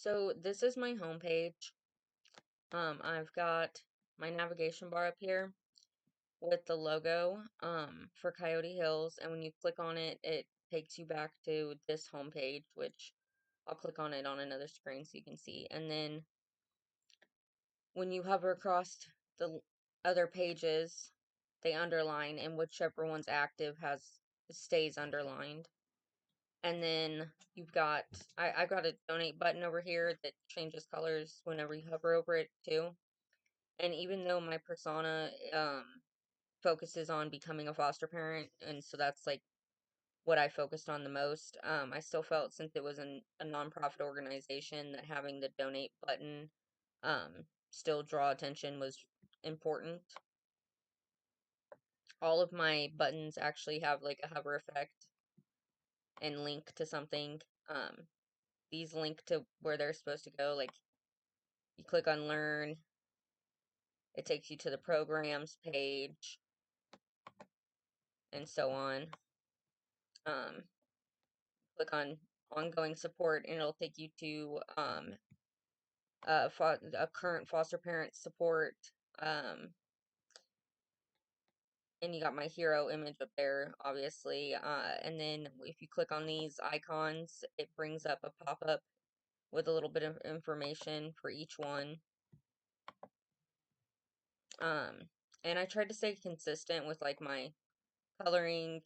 So this is my homepage. I've got my navigation bar up here with the logo for Coyote Hills, and when you click on it, it takes you back to this homepage, which I'll click on it on another screen so you can see. And then when you hover across the other pages, they underline, and whichever one's active stays underlined. And then you've got I've got a donate button over here that changes colors whenever you hover over it too. And even though my persona focuses on becoming a foster parent, and so that's like what I focused on the most, I still felt since it was a nonprofit organization that having the donate button still draw attention was important. All of my buttons actually have like a hover effect and link to something. These link to where they're supposed to go. Like you click on learn, it takes you to the programs page, and so on. Click on ongoing support, and it'll take you to a current foster parent support. And you got my hero image up there, obviously. And then if you click on these icons, it brings up a pop-up with a little bit of information for each one. And I tried to stay consistent with like my coloring,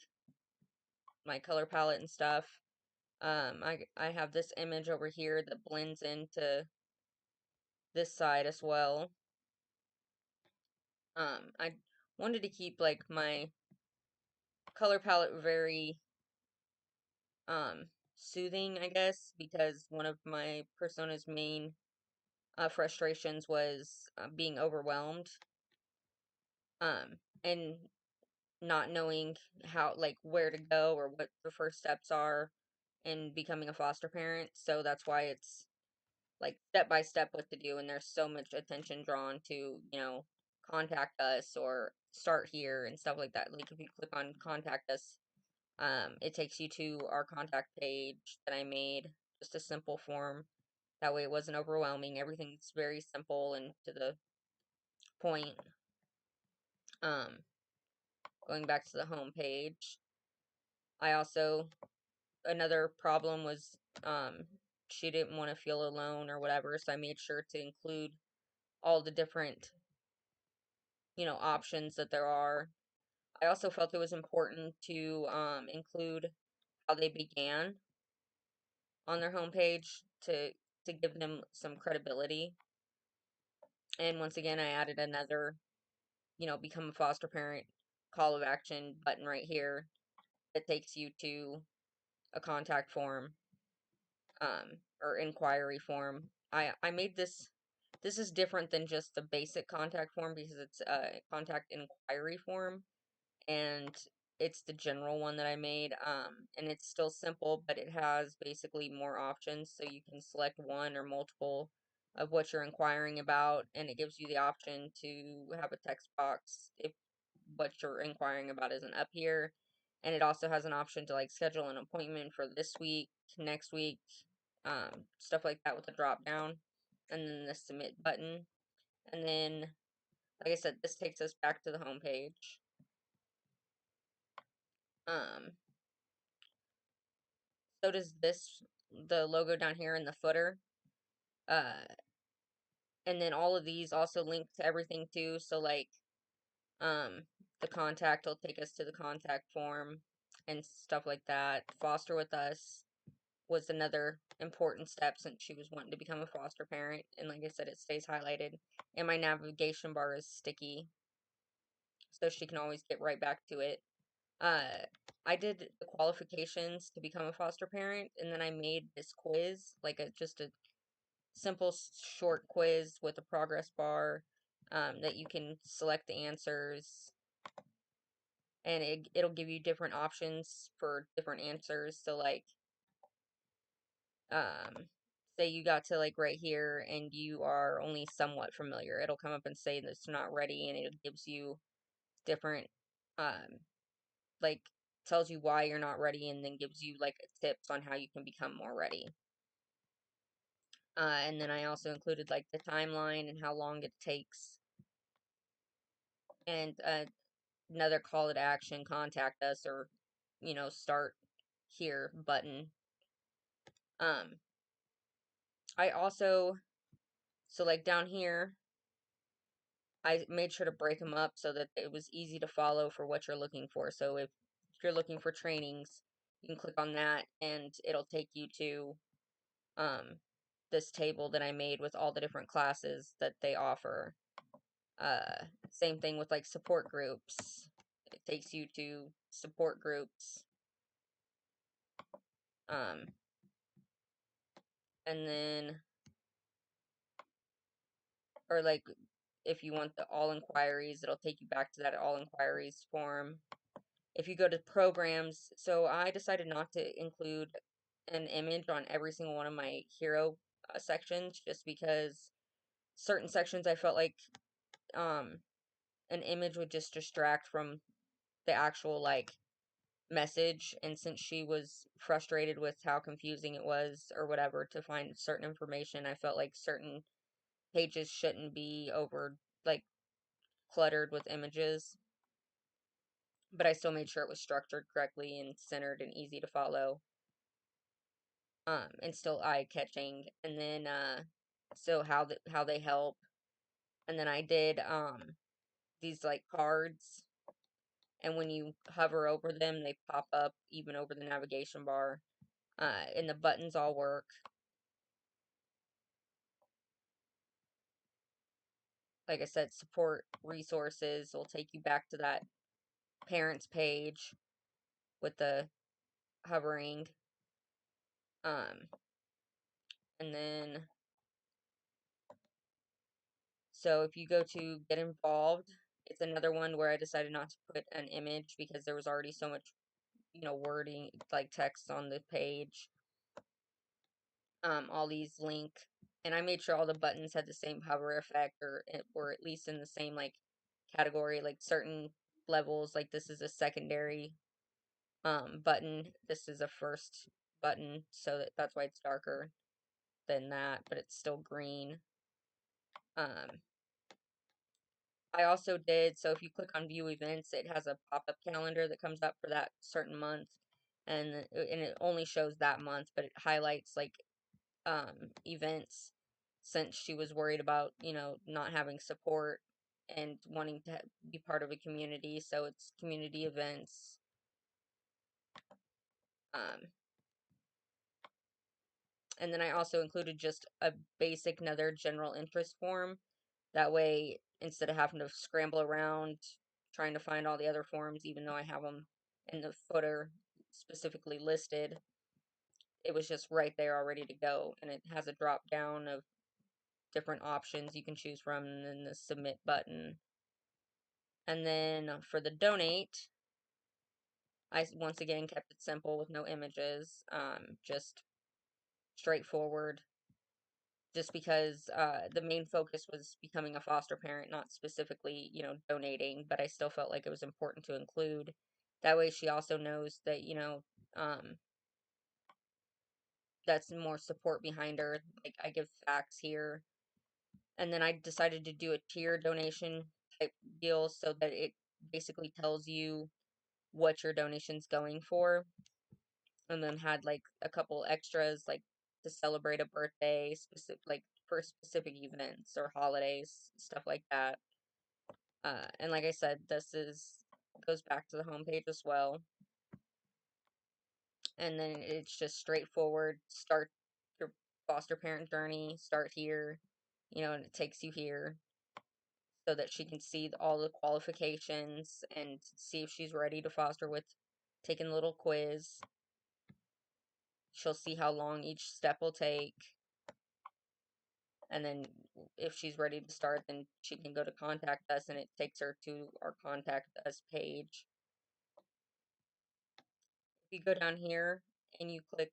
my color palette and stuff. I have this image over here that blends into this side as well. I wanted to keep like my color palette very um soothing, I guess, because one of my persona's main frustrations was being overwhelmed and not knowing how, like, where to go or what the first steps are in becoming a foster parent. So that's why it's like step by step what to do, and there's so much attention drawn to, contact us or start here and stuff like that. Like if you click on contact us, it takes you to our contact page that I made, just a simple form. That way it wasn't overwhelming. Everything's very simple and to the point. Um, Going back to the home page, I also, another problem was, she didn't want to feel alone or whatever, so I made sure to include all the different, options that there are. I also felt it was important to include how they began on their homepage to give them some credibility. And once again, I added another, become a foster parent call of action button right here that takes you to a contact form, or inquiry form. I made this is different than just the basic contact form because it's a contact inquiry form, and it's the general one that I made. And it's still simple, but it has basically more options, so you can select one or multiple of what you're inquiring about, and it gives you the option to have a text box if what you're inquiring about isn't up here. And it also has an option to like schedule an appointment for this week, next week, stuff like that with a drop down, and then the submit button. And then, like I said, this takes us back to the home page. Um, so does this, the logo down here in the footer. Uh, and then all of these also link to everything too. So like, um, the contact will take us to the contact form and stuff like that. Foster with us was another important step since she was wanting to become a foster parent. And like I said, it stays highlighted. And my navigation bar is sticky, so she can always get right back to it. Uh, I did the qualifications to become a foster parent, and then I made this quiz, like just a simple short quiz with a progress bar, that you can select the answers, and it'll give you different options for different answers. So like, um, say you got to like right here and you are only somewhat familiar, it'll come up and say that it's not ready, and it gives you different, like, tells you why you're not ready, and then gives you like tips on how you can become more ready. And then I also included like the timeline and how long it takes, and another call to action, contact us, or start here button. Um, I also, so like down here, I made sure to break them up so that it was easy to follow for what you're looking for. So if you're looking for trainings, you can click on that and it'll take you to um, this table that I made with all the different classes that they offer. Same thing with like support groups. It takes you to support groups. Um, and then, or like if you want the all inquiries, it'll take you back to that all inquiries form. If you go to programs, so I decided not to include an image on every single one of my hero sections just because certain sections I felt like um, an image would just distract from the actual like message, and since she was frustrated with how confusing it was or whatever to find certain information, I felt like certain pages shouldn't be over like cluttered with images, but I still made sure it was structured correctly and centered and easy to follow, and still eye-catching. And then so how they help. And then I did these like cards, and when you hover over them, they pop up even over the navigation bar. And the buttons all work. Like I said, support resources will take you back to that parents page with the hovering. Um, and then, so if you go to get involved, it's another one where I decided not to put an image because there was already so much, wording, like text on the page. All these link, and I made sure all the buttons had the same hover effect, or were at least in the same like category, like certain levels. Like this is a secondary button. This is a first button, so that's why it's darker than that, but it's still green. Um, I also did, so if you click on view events, it has a pop-up calendar that comes up for that certain month, and it only shows that month, but it highlights like events, since she was worried about, not having support and wanting to be part of a community, so it's community events. Um, and then I also included just a basic another general interest form. That way, instead of having to scramble around trying to find all the other forms, even though I have them in the footer specifically listed, it was just right there all ready to go. And it has a drop down of different options you can choose from, and then the submit button. And then for the donate, I once again kept it simple with no images, just straightforward, just because the main focus was becoming a foster parent, not specifically, donating, but I still felt like it was important to include. That way she also knows that, um, that's more support behind her. Like, I give facts here. And then I decided to do a tier donation type deal so that it basically tells you what your donation's going for. And then had like a couple extras, like to celebrate a birthday, specific, like for specific events or holidays, stuff like that. And like I said, this is goes back to the homepage as well. And then it's just straightforward. Start your foster parent journey. Start here, and it takes you here so that she can see all the qualifications and see if she's ready to foster with taking a little quiz. She'll see how long each step will take. And then if she's ready to start, then she can go to contact us, and it takes her to our contact us page. If you go down here and you click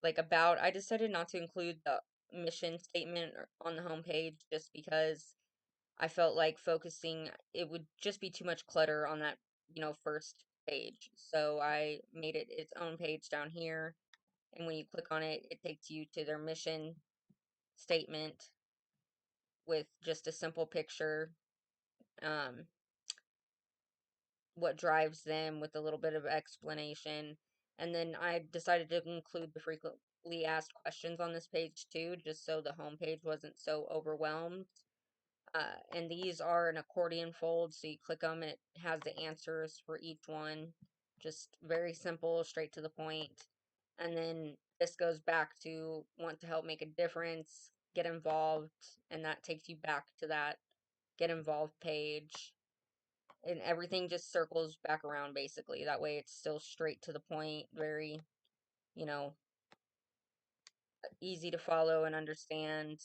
like about, I decided not to include the mission statement on the homepage just because I felt like focusing, it would just be too much clutter on that, first page. So I made it its own page down here, and when you click on it, it takes you to their mission statement with just a simple picture, um, what drives them with a little bit of explanation. And then I decided to include the frequently asked questions on this page too, just so the homepage wasn't so overwhelmed. And these are an accordion fold, so you click them and it has the answers for each one. Just very simple, straight to the point. And then this goes back to want to help make a difference, get involved, and that takes you back to that get involved page. And everything just circles back around basically. That way it's still straight to the point, very, you know, easy to follow and understand.